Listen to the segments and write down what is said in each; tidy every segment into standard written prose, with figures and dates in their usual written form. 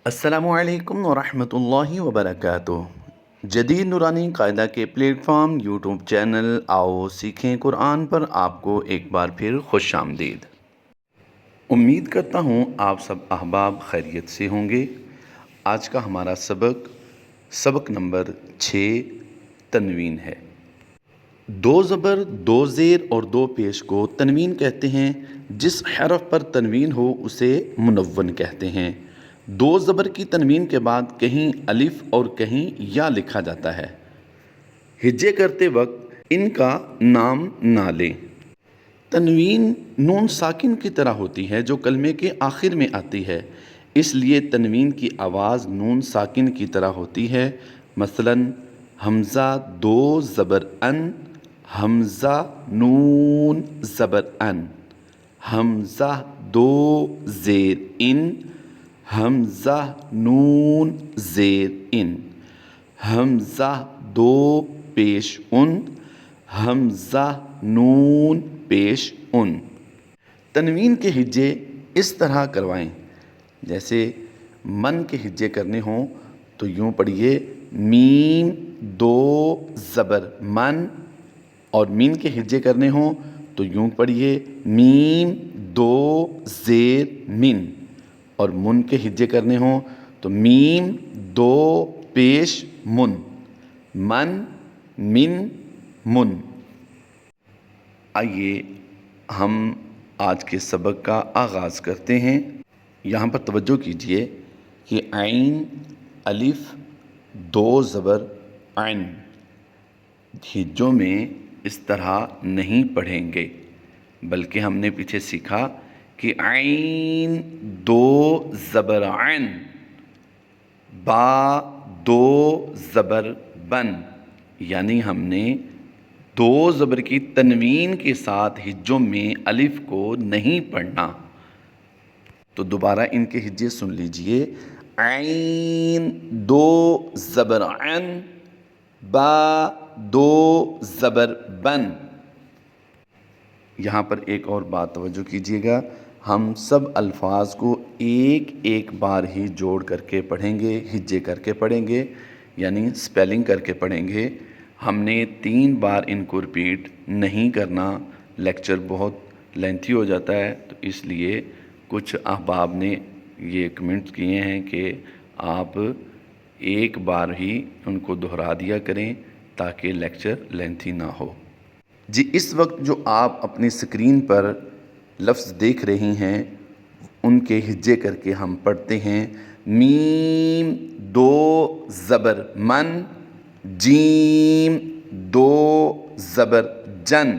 السلام علیکم ورحمۃ اللہ وبرکاتہ۔ جدید نورانی قاعدہ کے پلیٹ فارم یوٹیوب چینل آؤ سیکھیں قرآن پر آپ کو ایک بار پھر خوش آمدید۔ امید کرتا ہوں آپ سب احباب خیریت سے ہوں گے۔ آج کا ہمارا سبق نمبر 6 تنوین ہے۔ دو زبر، دو زیر اور دو پیش کو تنوین کہتے ہیں۔ جس حرف پر تنوین ہو اسے منون کہتے ہیں۔ دو زبر کی تنوین کے بعد کہیں الف اور کہیں یا لکھا جاتا ہے۔ ہجے کرتے وقت ان کا نام نہ لیں۔ تنوین نون ساکن کی طرح ہوتی ہے جو کلمے کے آخر میں آتی ہے، اس لیے تنوین کی آواز نون ساکن کی طرح ہوتی ہے۔ مثلا حمزہ دو زبر ان، حمزہ نون زبر ان، حمزہ دو زیر ان، حمزہ نون زیر ان، حمزہ دو پیش ان، حمزہ نون پیش ان۔ تنوین کے ہجے اس طرح کروائیں، جیسے من کے ہجے کرنے ہوں تو یوں پڑھیے میم دو زبر من، اور مین کے ہجے کرنے ہوں تو یوں پڑھیے میم دو زیر من، اور من کے ہجے کرنے ہوں تو میم دو پیش من، من من من۔ آئیے ہم آج کے سبق کا آغاز کرتے ہیں۔ یہاں پر توجہ کیجئے کہ عین الف دو زبر عین ہجوں میں اس طرح نہیں پڑھیں گے، بلکہ ہم نے پیچھے سیکھا کہ عین دو زبر عین، با دو زبر بن، یعنی ہم نے دو زبر کی تنوین کے ساتھ ہجوں میں الف کو نہیں پڑھنا۔ تو دوبارہ ان کے ہجے سن لیجئے، عین دو زبر عین، با دو زبر بن۔ یہاں پر ایک اور بات توجہ کیجئے گا، ہم سب الفاظ کو ایک ایک بار ہی جوڑ کر کے پڑھیں گے، ہجے کر کے پڑھیں گے، یعنی سپیلنگ کر کے پڑھیں گے۔ ہم نے 3 بار ان کو ریپیٹ نہیں کرنا، لیکچر بہت لینتھی ہو جاتا ہے، تو اس لیے کچھ احباب نے یہ کمنٹ کیے ہیں کہ آپ ایک بار ہی ان کو دہرا دیا کریں تاکہ لیکچر لینتھی نہ ہو۔ جی اس وقت جو آپ اپنی اسکرین پر لفظ دیکھ رہی ہیں ان کے ہجے کر کے ہم پڑھتے ہیں، میم دو زبر من، جیم دو زبر جن۔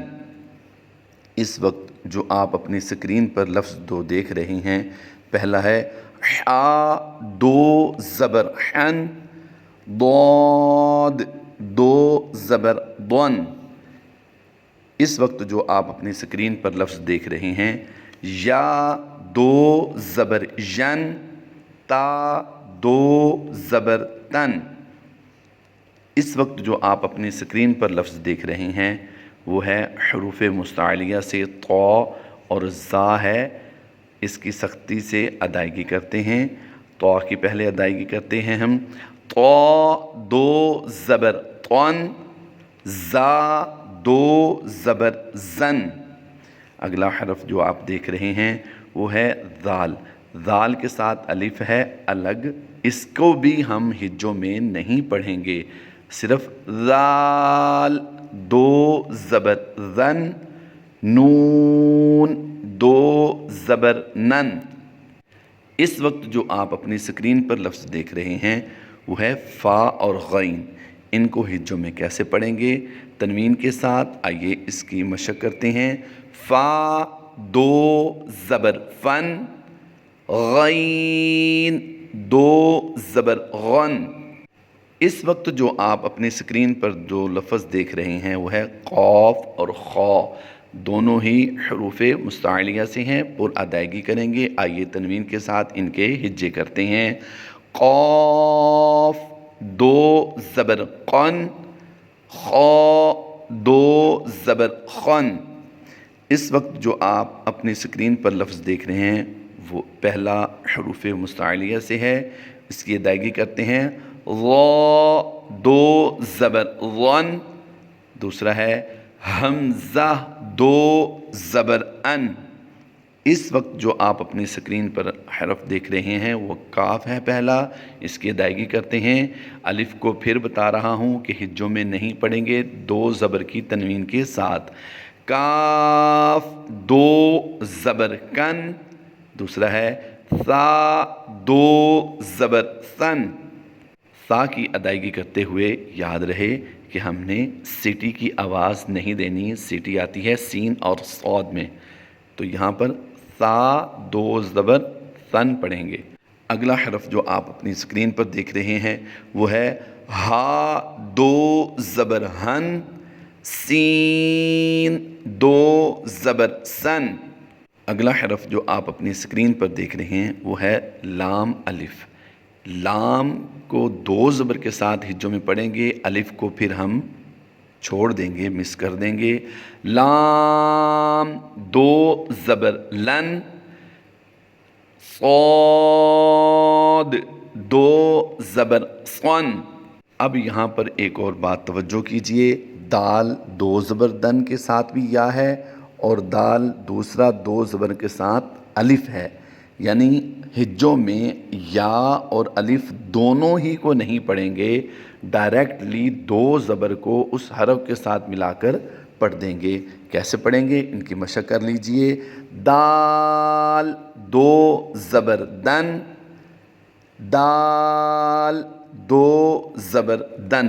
اس وقت جو آپ اپنی اسکرین پر لفظ دو دیکھ رہی ہیں، پہلا ہے حا دو زبر حن، ضاد دو زبر ضن۔ اس وقت جو آپ اپنی اسکرین پر لفظ دیکھ رہے ہیں، یا دو زبر ین، تا دو زبر تن۔ اس وقت جو آپ اپنی اسکرین پر لفظ دیکھ رہے ہیں وہ ہے حروف مستعلیہ سے طا اور زا ہے، اس کی سختی سے ادائیگی کرتے ہیں۔ طا کی پہلے ادائیگی کرتے ہیں ہم، طا دو زبر طن، زا دو زبر زن۔ اگلا حرف جو آپ دیکھ رہے ہیں وہ ہے ذال، ذال کے ساتھ الف ہے الگ، اس کو بھی ہم ہجوں میں نہیں پڑھیں گے، صرف ذال دو زبر ذن، نون دو زبر نن۔ اس وقت جو آپ اپنی اسکرین پر لفظ دیکھ رہے ہیں وہ ہے فا اور غین، ان کو ہجوں میں کیسے پڑھیں گے؟ تنوین کے ساتھ، آئیے اس کی مشق کرتے ہیں۔ فا دو زبر فن، غین دو زبر غن۔ اس وقت جو آپ اپنی اسکرین پر جو لفظ دیکھ رہے ہیں وہ ہے قاف اور خا، دونوں ہی حروف مستعلیہ سے ہیں، پر ادائیگی کریں گے۔ آئیے تنوین کے ساتھ ان کے ہجے کرتے ہیں، قاف دو زبر قن، خا دو زبر خن۔ اس وقت جو آپ اپنی اسکرین پر لفظ دیکھ رہے ہیں وہ پہلا حروف مستعلیہ سے ہے، اس کی ادائیگی کرتے ہیں را دو زبر ون، دوسرا ہے حمزہ دو زبر ان۔ اس وقت جو آپ اپنی سکرین پر حرف دیکھ رہے ہیں وہ کاف ہے پہلا، اس کی ادائیگی کرتے ہیں۔ الف کو پھر بتا رہا ہوں کہ ہجوں میں نہیں پڑھیں گے، دو زبر کی تنوین کے ساتھ۔ کاف دو زبر کن، دوسرا ہے سا دو زبر سن۔ سا کی ادائیگی کرتے ہوئے یاد رہے کہ ہم نے سیٹی کی آواز نہیں دینی، سیٹی آتی ہے سین اور صاد میں، تو یہاں پر سا دو زبر سن پڑھیں گے۔ اگلا حرف جو آپ اپنی اسکرین پر دیکھ رہے ہیں وہ ہے ہا دو زبر ہن، سین دو زبر سن۔ اگلا حرف جو آپ اپنی اسکرین پر دیکھ رہے ہیں وہ ہے لام الف۔ لام کو دو زبر کے ساتھ ہجوں میں پڑھیں گے، الف کو پھر ہم چھوڑ دیں گے، مس کر دیں گے۔ لام دو زبر لن، صاد دو زبر صن۔ اب یہاں پر ایک اور بات توجہ کیجئے، دال دو زبر دن کے ساتھ بھی یا ہے، اور دال دوسرا دو زبر کے ساتھ الف ہے، یعنی ہجوں میں یا اور الف دونوں ہی کو نہیں پڑھیں گے، ڈائریکٹلی دو زبر کو اس حرف کے ساتھ ملا کر پڑھ دیں گے۔ کیسے پڑھیں گے ان کی مشق کر لیجئے۔ دال دو زبر دن، دال دو زبر دن،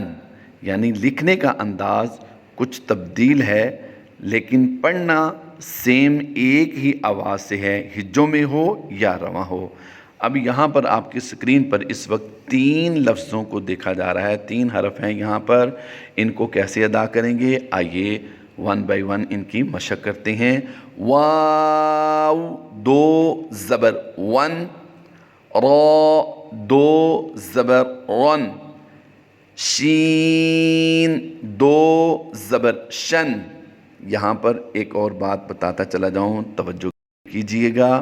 یعنی لکھنے کا انداز کچھ تبدیل ہے لیکن پڑھنا سیم ایک ہی آواز سے ہے، ہجوں میں ہو یا رواں ہو۔ اب یہاں پر آپ کی سکرین پر اس وقت تین لفظوں کو دیکھا جا رہا ہے، تین حرف ہیں یہاں پر، ان کو کیسے ادا کریں گے آئیے ون بائی ون ان کی مشق کرتے ہیں۔ واو دو زبر ون، را دو زبر رن، شین دو زبر شن۔ یہاں پر ایک اور بات بتاتا چلا جاؤں، توجہ کیجئے گا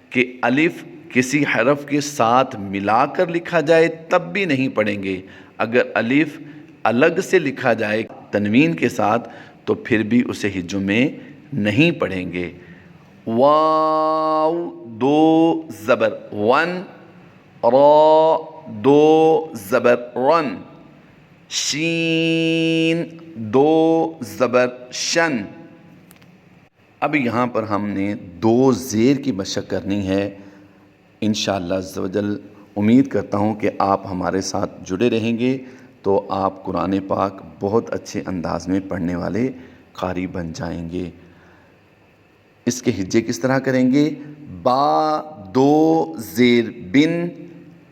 کہ الف کسی حرف کے ساتھ ملا کر لکھا جائے تب بھی نہیں پڑھیں گے، اگر الف الگ سے لکھا جائے تنوین کے ساتھ تو پھر بھی اسے ہجوں میں نہیں پڑھیں گے۔ واو دو زبر ون، را دو زبر رن، شین دو زبر شن۔ اب یہاں پر ہم نے دو زیر کی مشق کرنی ہے۔ انشاءاللہ عز و جل امید کرتا ہوں کہ آپ ہمارے ساتھ جڑے رہیں گے تو آپ قرآن پاک بہت اچھے انداز میں پڑھنے والے قاری بن جائیں گے۔ اس کے ہجے کس طرح کریں گے؟ با دو زیر بن،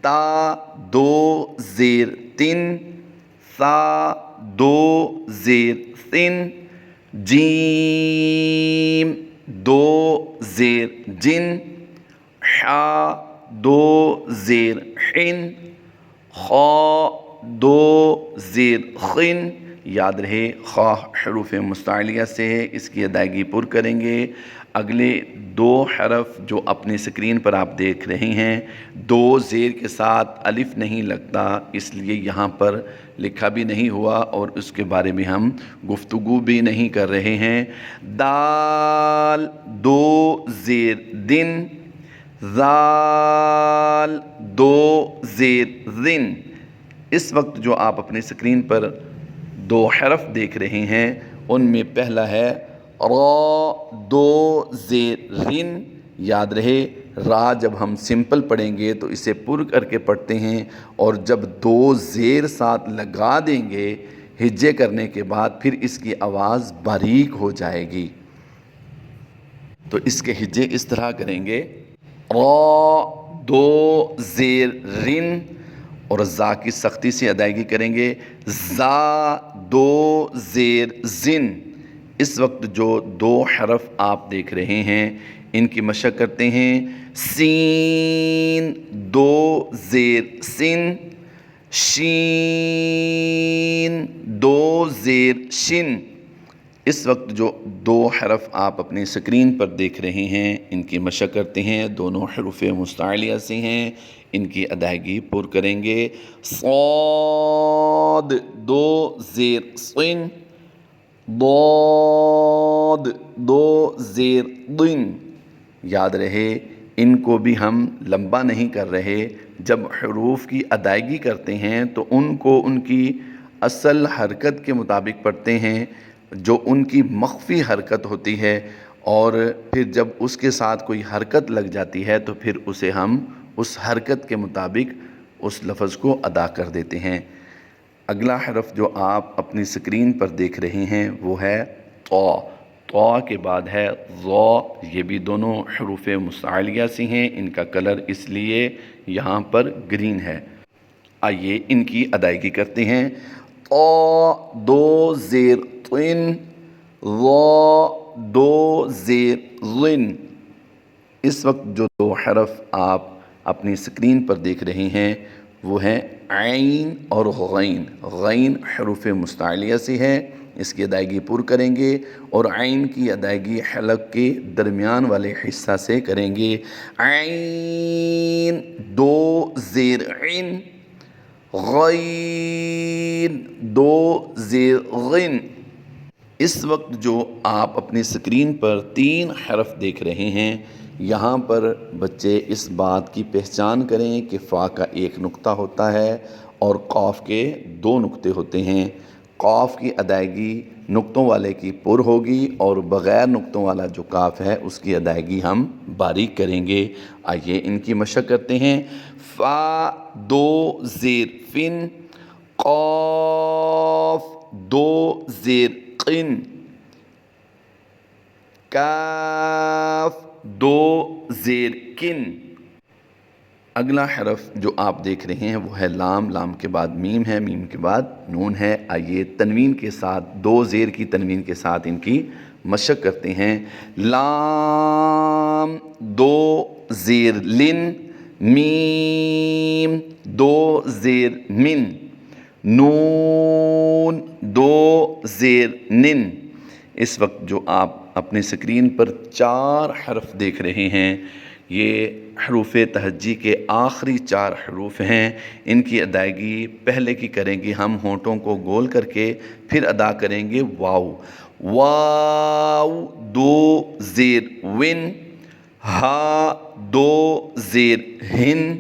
تا دو زیر تن، سا دو زیر سن، جیم دو زیر جن، حا دو زیر حن، خا دو زیر خن۔ یاد رہے خا حروف مستعلیہ سے ہے، اس کی ادائیگی پر کریں گے۔ اگلے دو حرف جو اپنی سکرین پر آپ دیکھ رہے ہیں، دو زیر کے ساتھ الف نہیں لگتا، اس لیے یہاں پر لکھا بھی نہیں ہوا اور اس کے بارے میں ہم گفتگو بھی نہیں کر رہے ہیں۔ دال دو زیر دن، ذال دو زیر ذن۔ اس وقت جو آپ اپنی سکرین پر دو حرف دیکھ رہے ہیں ان میں پہلا ہے را دو زیر رن۔ یاد رہے را جب ہم سمپل پڑھیں گے تو اسے پر کر کے پڑھتے ہیں، اور جب دو زیر ساتھ لگا دیں گے ہجے کرنے کے بعد پھر اس کی آواز باریک ہو جائے گی۔ تو اس کے ہجے اس طرح کریں گے، را دو زیر رن، اور زا کی سختی سے ادائیگی کریں گے، زا دو زیر زن۔ اس وقت جو دو حرف آپ دیکھ رہے ہیں ان کی مشق کرتے ہیں۔ سین دو زیر سن، شین دو زیر شن، اس وقت جو دو حرف آپ اپنی سکرین پر دیکھ رہے ہیں ان کی مشق کرتے ہیں، دونوں حروف مستعلیہ سے ہیں، ان کی ادائیگی پر کریں گے۔ صاد دو زیر صن، ضاد دو زیر ضن۔ یاد رہے ان کو بھی ہم لمبا نہیں کر رہے، جب حروف کی ادائیگی کرتے ہیں تو ان کو ان کی اصل حرکت کے مطابق پڑھتے ہیں، جو ان کی مخفی حرکت ہوتی ہے، اور پھر جب اس کے ساتھ کوئی حرکت لگ جاتی ہے تو پھر اسے ہم اس حرکت کے مطابق اس لفظ کو ادا کر دیتے ہیں۔ اگلا حرف جو آپ اپنی سکرین پر دیکھ رہے ہیں وہ ہے طا۔ طا کے بعد ہے ظا، یہ بھی دونوں حروف مستعلیہ سے ہیں، ان کا کلر اس لیے یہاں پر گرین ہے۔ آئیے ان کی ادائیگی کرتے ہیں۔ طا دو زیر طن، ظا دو زیر ظن۔ اس وقت جو دو حرف آپ اپنی سکرین پر دیکھ رہے ہیں وہ ہیں عین اور غین۔ غین حروف مستعلیہ سے ہے، اس کی ادائیگی پر کریں گے، اور عین کی ادائیگی حلق کے درمیان والے حصہ سے کریں گے۔ عین دو زیر عین، غین دو زیر غن۔ اس وقت جو آپ اپنی سکرین پر تین حرف دیکھ رہے ہیں، یہاں پر بچے اس بات کی پہچان کریں کہ فا کا ایک نقطہ ہوتا ہے اور قاف کے دو نقطے ہوتے ہیں۔ قاف کی ادائیگی نقطوں والے کی پر ہوگی اور بغیر نقطوں والا جو قاف ہے اس کی ادائیگی ہم باریک کریں گے۔ آئیے ان کی مشق کرتے ہیں۔ فا دو زیر فن، قاف دو زیر قن، کاف دو زیر کن۔ اگلا حرف جو آپ دیکھ رہے ہیں وہ ہے لام۔ لام کے بعد میم ہے، میم کے بعد نون ہے۔ آئیے تنوین کے ساتھ، دو زیر کی تنوین کے ساتھ ان کی مشق کرتے ہیں۔ لام دو زیر لن، میم دو زیر من، نون دو زیر نن۔ اس وقت جو آپ اپنی سکرین پر چار حرف دیکھ رہے ہیں، یہ حروف تہجی کے آخری چار حروف ہیں۔ ان کی ادائیگی پہلے کی کریں گے ہم ہونٹوں کو گول کر کے، پھر ادا کریں گے واو۔ واو دو زیر ون، ہا دو زیر ہن،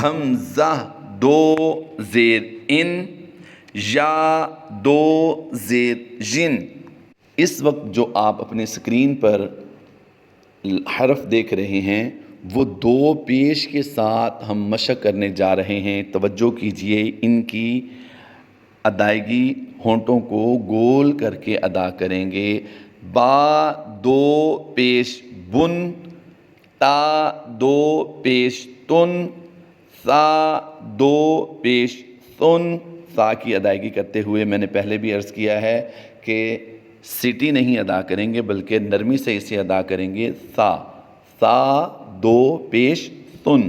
حمزہ دو زیر ان، یا دو زیر جن۔ اس وقت جو آپ اپنے سکرین پر حرف دیکھ رہے ہیں وہ دو پیش کے ساتھ ہم مشق کرنے جا رہے ہیں۔ توجہ کیجئے، ان کی ادائیگی ہونٹوں کو گول کر کے ادا کریں گے۔ با دو پیش بن، تا دو پیش تن، سا دو پیش سن۔ سا کی ادائیگی کرتے ہوئے میں نے پہلے بھی عرض کیا ہے کہ سیٹی نہیں ادا کریں گے بلکہ نرمی سے اسے ادا کریں گے۔ سا سا دو پیش سن۔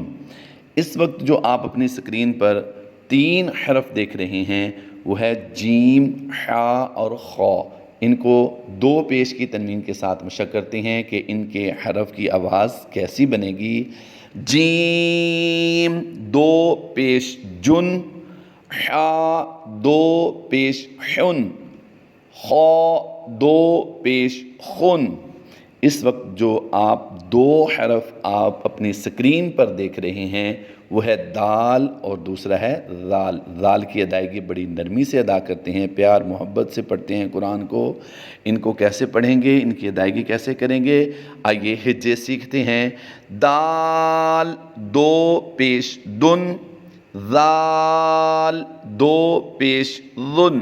اس وقت جو آپ اپنی سکرین پر تین حرف دیکھ رہے ہیں وہ ہے جیم، حا اور خا۔ ان کو دو پیش کی تنوین کے ساتھ مشق کرتے ہیں کہ ان کے حرف کی آواز کیسی بنے گی۔ جیم دو پیش جن، حا دو پیش حن، خا دو پیش خن۔ اس وقت جو آپ دو حرف آپ اپنی سکرین پر دیکھ رہے ہیں وہ ہے دال اور دوسرا ہے ذال۔ ذال کی ادائیگی بڑی نرمی سے ادا کرتے ہیں، پیار محبت سے پڑھتے ہیں قرآن کو۔ ان کو کیسے پڑھیں گے، ان کی ادائیگی کیسے کریں گے، آئیے ہجے سیکھتے ہیں۔ دال دو پیش دن، ذال دو پیش ذن۔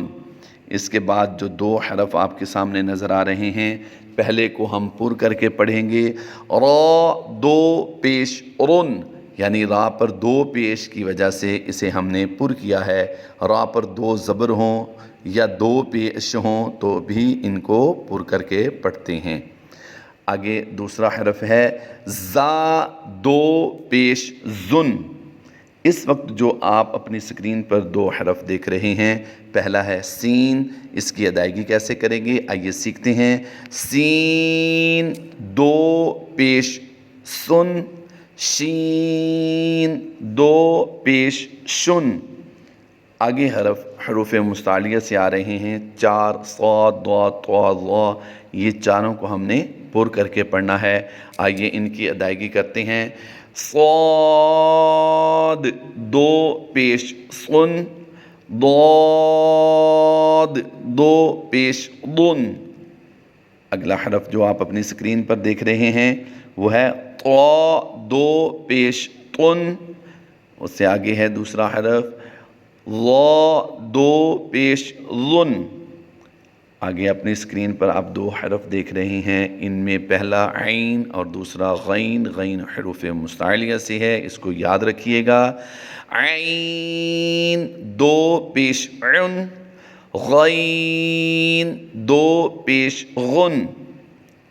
اس کے بعد جو دو حرف آپ کے سامنے نظر آ رہے ہیں پہلے کو ہم پر کر کے پڑھیں گے۔ را دو پیش رن، یعنی را پر دو پیش کی وجہ سے اسے ہم نے پر کیا ہے۔ را پر دو زبر ہوں یا دو پیش ہوں تو بھی ان کو پر کر کے پڑھتے ہیں۔ آگے دوسرا حرف ہے زا دو پیش زن۔ اس وقت جو آپ اپنی اسکرین پر دو حرف دیکھ رہے ہیں، پہلا ہے سین، اس کی ادائیگی کیسے کریں گے آئیے سیکھتے ہیں۔ سین دو پیش سن، شین دو پیش شن۔ آگے حروف مستعلیہ سے آ رہے ہیں چار، صاد، ضاد، طا، ظا، یہ چاروں کو ہم نے پر کر کے پڑھنا ہے۔ آئیے ان کی ادائیگی کرتے ہیں۔ صاد دو پیش صن، ضاد دو پیش ضن۔ اگلا حرف جو آپ اپنی اسکرین پر دیکھ رہے ہیں وہ ہے طا دو پیش طن، اس سے آگے ہے دوسرا حرف ظا دو پیش ظن۔ آگے اپنی اسکرین پر آپ دو حرف دیکھ رہے ہیں، ان میں پہلا عین اور دوسرا غین، غین حروف مستعلیہ سے ہے، اس کو یاد رکھیے گا۔ عین دو پیش عن، غین دو پیش غن۔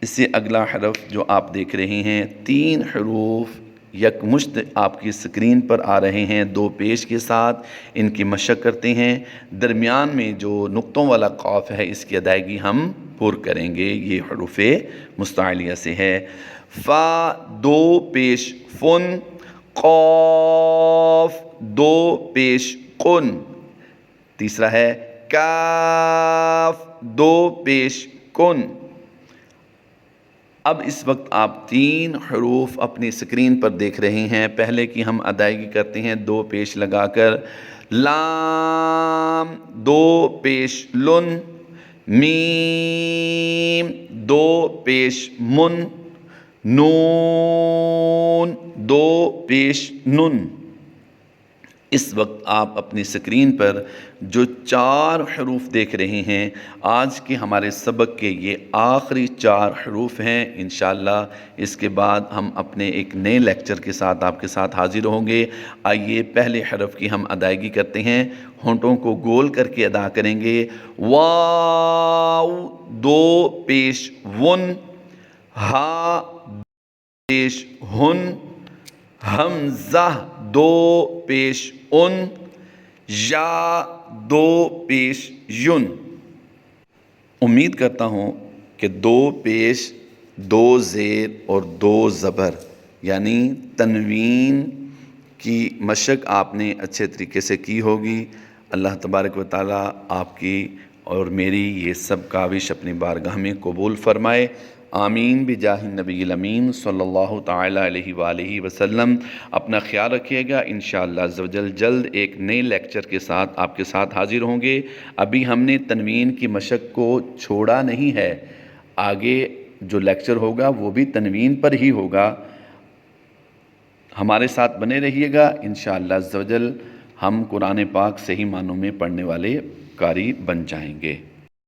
اس سے اگلا حرف جو آپ دیکھ رہے ہیں، تین حروف یکمشت آپ کی اسکرین پر آ رہے ہیں دو پیش کے ساتھ، ان کی مشق کرتے ہیں۔ درمیان میں جو نقطوں والا قاف ہے اس کی ادائیگی ہم پر کریں گے، یہ حروف مستعلیہ سے ہے۔ فا دو پیش فن، قاف دو پیش قن۔ تیسرا ہے کاف دو پیش کن۔ اب اس وقت آپ تین حروف اپنی اسکرین پر دیکھ رہے ہیں، پہلے کی ہم ادائیگی کرتے ہیں دو پیش لگا کر۔ لام دو پیش لن، میم دو پیش من، نون دو پیش نن۔ اس وقت آپ اپنی اسکرین پر جو چار حروف دیکھ رہے ہیں، آج کے ہمارے سبق کے یہ آخری چار حروف ہیں۔ انشاءاللہ اس کے بعد ہم اپنے ایک نئے لیکچر کے ساتھ آپ کے ساتھ حاضر ہوں گے۔ آئیے پہلے حرف کی ہم ادائیگی کرتے ہیں، ہونٹوں کو گول کر کے ادا کریں گے۔ واو دو پیش ون، ہا پیش ہن، حمزہ دو پیش ان، یا دو پیش ین۔ امید کرتا ہوں کہ دو پیش، دو زیر اور دو زبر یعنی تنوین کی مشق آپ نے اچھے طریقے سے کی ہوگی۔ اللہ تبارک و تعالیٰ آپ کی اور میری یہ سب کاوش اپنی بارگاہ میں قبول فرمائے، آمین بجاہ النبی الامین صلی اللہ تعالیٰ علیہ وآلہ وسلم۔ اپنا خیال رکھیے گا، انشاءاللہ عز و جل جلد ایک نئے لیکچر کے ساتھ آپ کے ساتھ حاضر ہوں گے۔ ابھی ہم نے تنوین کی مشق کو چھوڑا نہیں ہے، آگے جو لیکچر ہوگا وہ بھی تنوین پر ہی ہوگا۔ ہمارے ساتھ بنے رہیے گا، انشاءاللہ عز و جل ہم قرآن پاک صحیح معنوں میں پڑھنے والے قاری بن جائیں گے۔